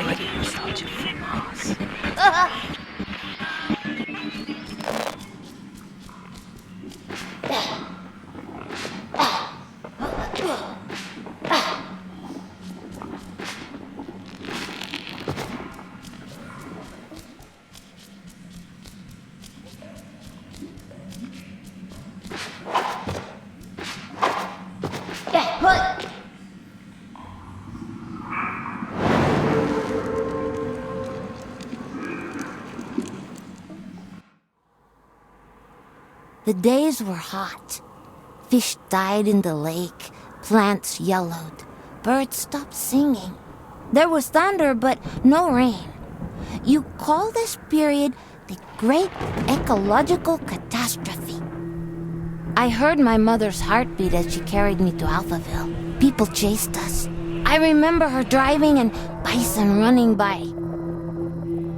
Radio started from Mars. The days were hot. Fish died in the lake, plants yellowed, birds stopped singing. There was thunder, but no rain. You call this period the Great Ecological Catastrophe. I heard my mother's heartbeat as she carried me to Alphaville. People chased us. I remember her driving and bison running by.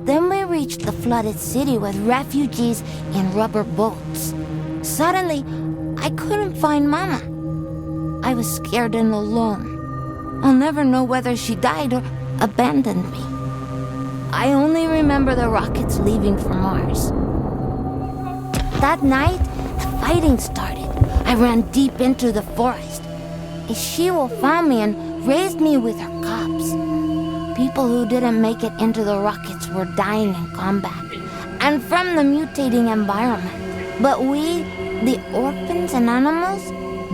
Then we reached the flooded city with refugees in rubber boats. Suddenly, I couldn't find Mama. I was scared and alone. I'll never know whether she died or abandoned me. I only remember the rockets leaving for Mars. That night, the fighting started. I ran deep into the forest. A she-wolf found me and raised me with her cubs. People who didn't make it into the rockets were dying in combat and from the mutating environment. But we, the orphans and animals,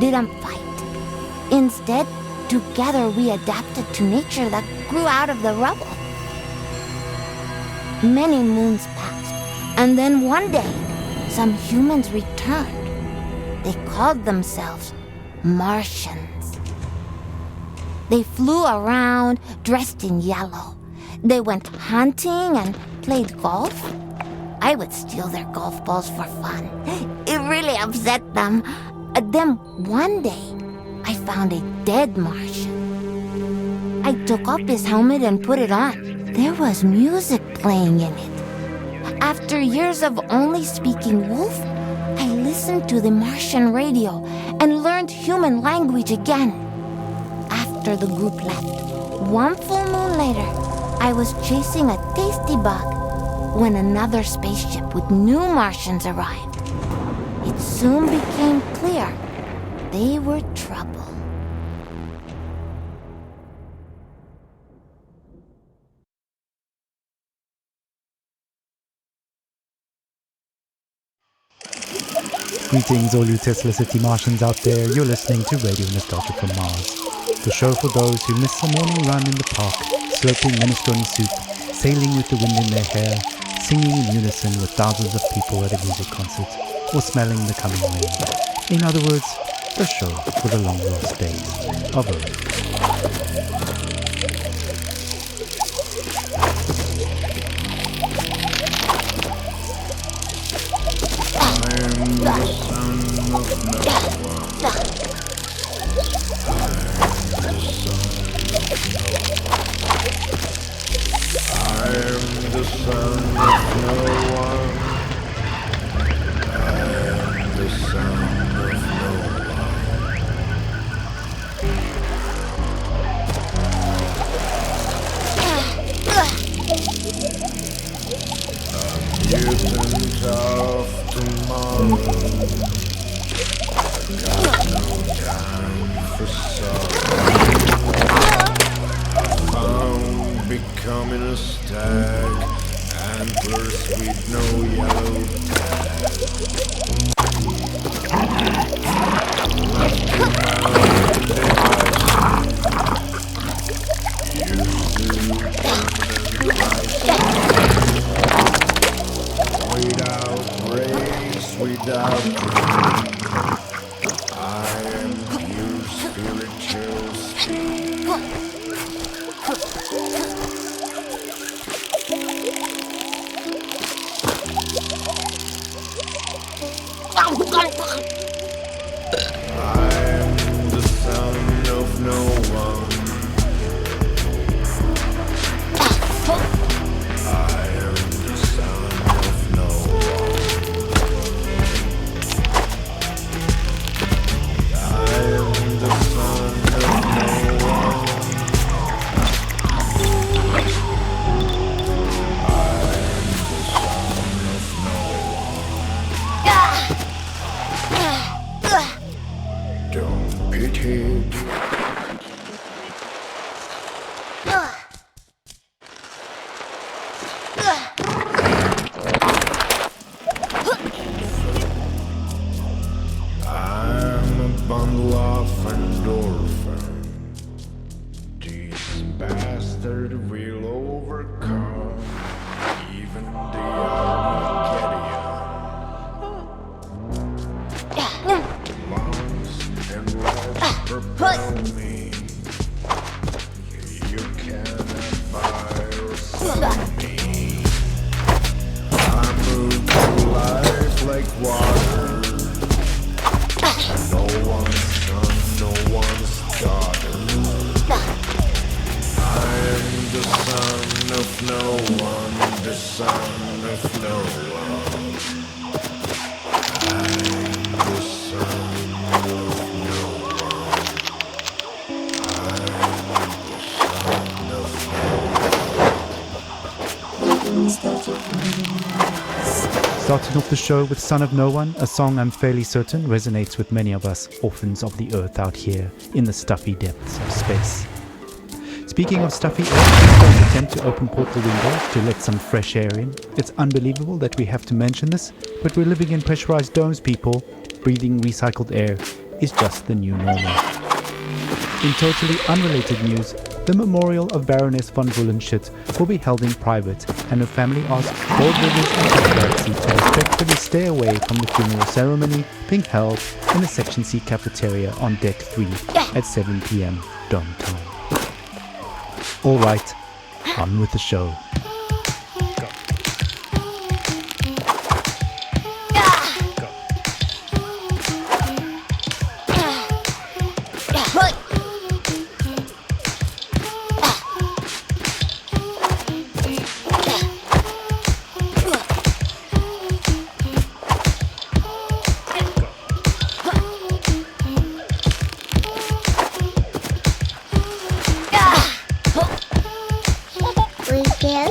didn't fight. Instead, together we adapted to nature that grew out of the rubble. Many moons passed, and then one day, some humans returned. They called themselves Martians. They flew around dressed in yellow. They went hunting and played golf. I would steal their golf balls for fun. It really upset them. Then one day, I found a dead Martian. I took off his helmet and put it on. There was music playing in it. After years of only speaking wolf, I listened to the Martian radio and learned human language again. After the group left, one full moon later, I was chasing a tasty bug when another spaceship with new Martians arrived. It soon became clear they were trouble. Greetings, all you Tesla City Martians out there. You're listening to Radio Nostalgia from Mars, the show for those who miss a morning run in the park, slurping minestrone soup, sailing with the wind in their hair, singing in unison with thousands of people at a music concert, or smelling the coming rain. In other words, the show for the long lost days of Earth. Becoming a stag, antlers with no yellow tag. Without race, without creed, I am pure spiritual speed. I'm the son of no one. I am the son of no one. I'm a bundle of endorphin. These bastards will overcome even the Armageddon. Lungs and legs propel me. You cannot buy or sell me. I move through life like water. No one's son, no one's daughter. I am the son of no one, the son of no one. I am the son of no one. I am the son of no one. Starting off the show with Son of No One, a song I'm fairly certain resonates with many of us orphans of the earth out here in the stuffy depths of space. Speaking of stuffy air, let's attempt to open portal windows to let some fresh air in. It's unbelievable that we have to mention this, but we're living in pressurized domes, people. Breathing recycled air is just the new normal. In totally unrelated news, the memorial of Baroness von Bullenshit will be held in private, and her family asks board members and paparazzi to respectfully stay away from the funeral ceremony being held in the Section C cafeteria on Deck 3 at 7 p.m. Dome time. Alright, on with the show. We can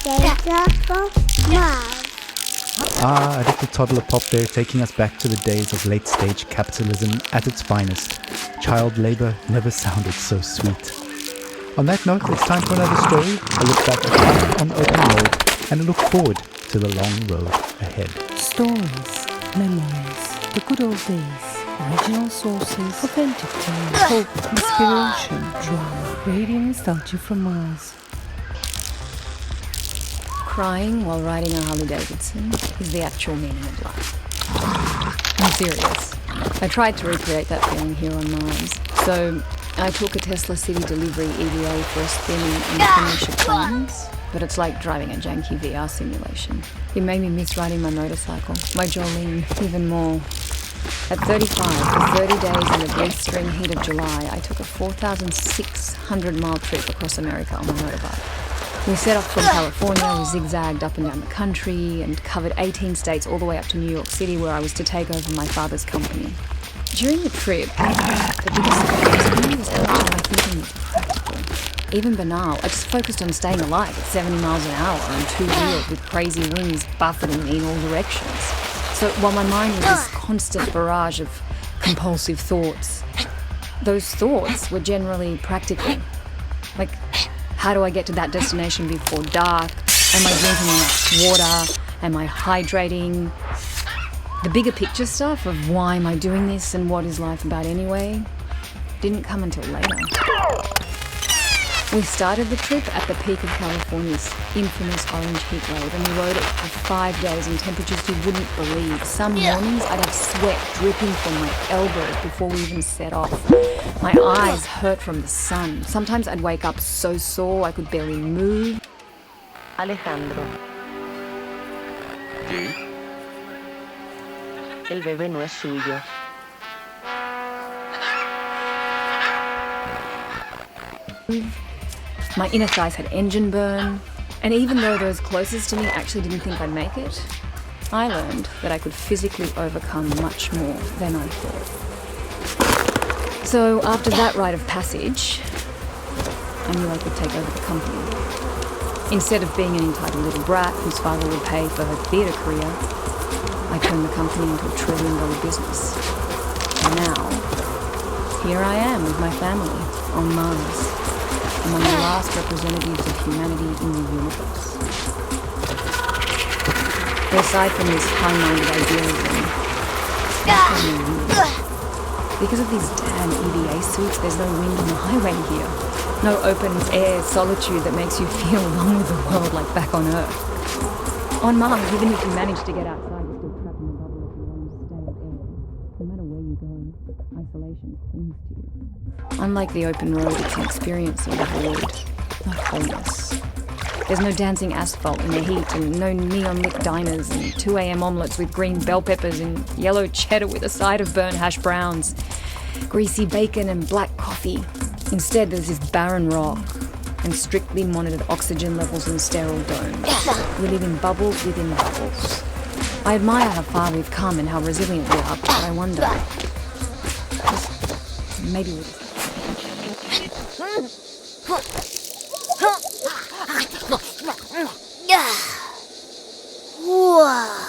Nostalgia for Mars. Ah, a little toddler pop there, taking us back to the days of late-stage capitalism at its finest. Child labor never sounded so sweet. On that note, it's time for another story, a look back at life on the open road, and a look forward to the long road ahead. Stories, memories, the good old days, original sources, authentic tales, hope, inspiration, drama, radio nostalgia from Mars. Crying while riding a Harley Davidson is the actual meaning of life. I'm serious. I tried to recreate that feeling here on Mars. So I took a Tesla City Delivery EVA for a spin in Phoenicia Plains, but it's like driving a janky VR simulation. It made me miss riding my motorcycle, my Jolene, even more. At 35, for 30 days in the blistering heat of July, I took a 4,600-mile trip across America on my motorbike. We set off from California, we zigzagged up and down the country, and covered 18 states all the way up to New York City, where I was to take over my father's company. During the trip, the biggest surprise for me was how much of my thinking was practical. Even banal, I just focused on staying alive at 70 miles an hour on two-wheeled with crazy winds buffeting me in all directions. So while my mind was this constant barrage of compulsive thoughts, those thoughts were generally practical. Like, how do I get to that destination before dark? Am I drinking enough water? Am I hydrating? The bigger picture stuff of why am I doing this and what is life about anyway didn't come until later. We started the trip at the peak of California's infamous orange heat wave, and we rode it for 5 days in temperatures you wouldn't believe. Some mornings I'd have sweat dripping from my elbows before we even set off. My eyes hurt from the sun. Sometimes I'd wake up so sore I could barely move. Alejandro. ¿Sí? El bebé no es suyo. My inner thighs had engine burn, and even though those closest to me actually didn't think I'd make it, I learned that I could physically overcome much more than I thought. So after that rite of passage, I knew I could take over the company. Instead of being an entitled little brat whose father would pay for her theatre career, I turned the company into a $1 trillion business. And now, here I am with my family on Mars, among the last representatives of humanity in the universe. But aside from this high-minded idealism, because of these damn EVA suits, there's no wind on the highway here. No open-air solitude that makes you feel alone with the world like back on Earth. On Mars, even if you manage to get outside, you're still trapped in the bubble of your own stale air. No matter where you go, isolation clings to you. Unlike the open road, it's an experience of void, not wholeness. There's no dancing asphalt in the heat, and no neon-lit diners, and 2 a.m. omelettes with green bell peppers and yellow cheddar with a side of burnt hash browns, greasy bacon and black coffee. Instead, there's this barren rock and strictly monitored oxygen levels and sterile domes. We live in bubbles within bubbles. I admire how far we've come and how resilient we are, but I wonder, maybe we're just... Whoa.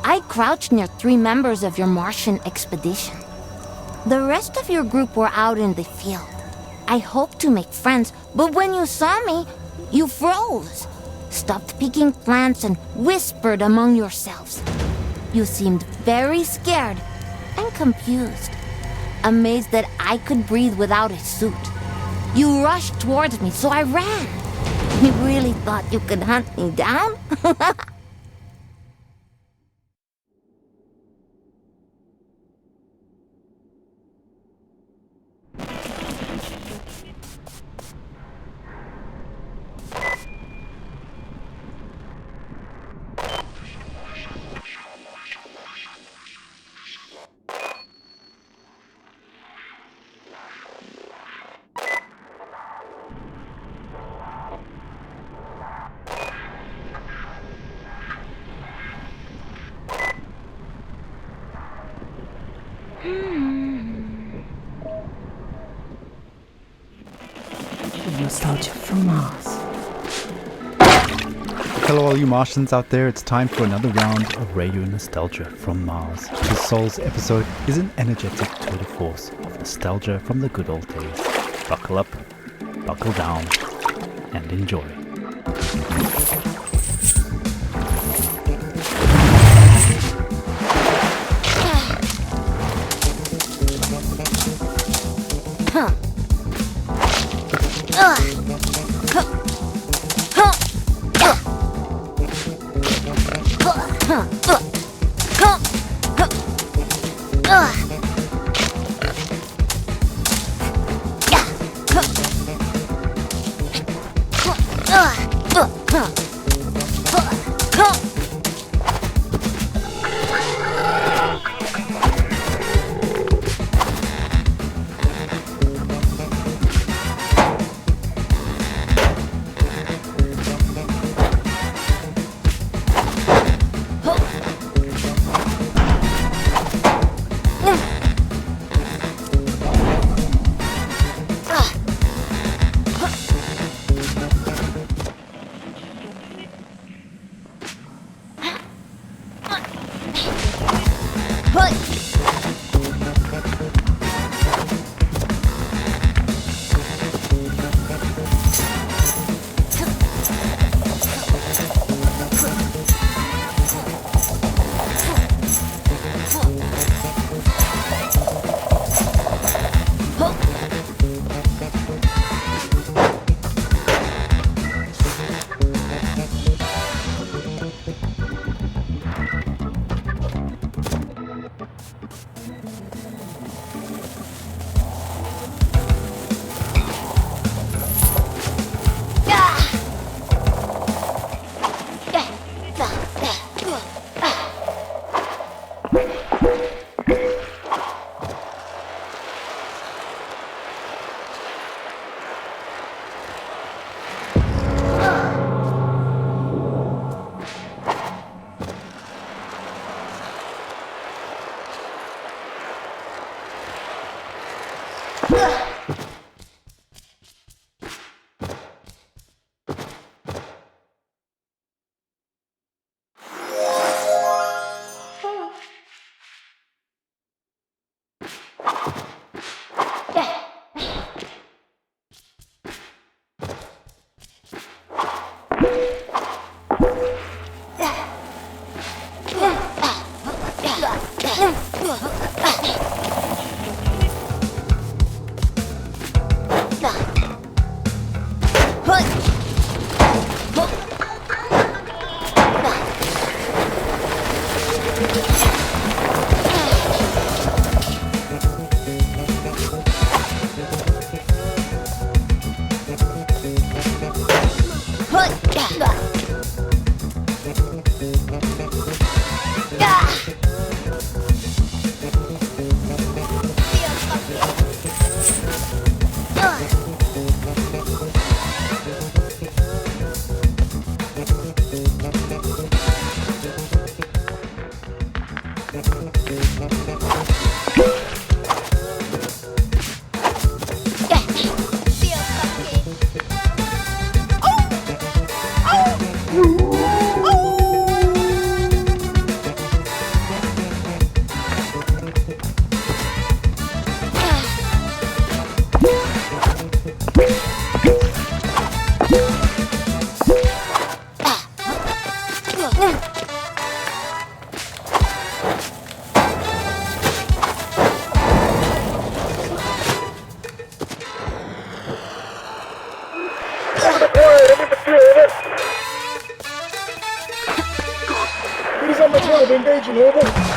I crouched near 3 members of your Martian expedition. The rest of your group were out in the field. I hoped to make friends, but when you saw me, you froze, stopped picking plants and whispered among yourselves. You seemed very scared and confused, amazed that I could breathe without a suit. You rushed towards me, so I ran. You really thought you could hunt me down? Nostalgia from Mars. Hello all you Martians out there, it's time for another round of Radio Nostalgia from Mars. This Soul's episode is an energetic tour de force of nostalgia from the good old days. Buckle up, buckle down, and enjoy. raging, Herbert.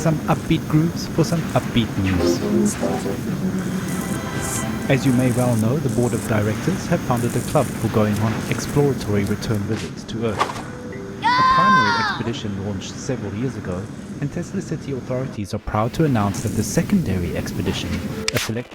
Some upbeat grooves for some upbeat news. As you may well know, the board of directors have founded a club for going on exploratory return visits to Earth. A primary expedition launched several years ago, and Tesla City authorities are proud to announce that the secondary expedition, a select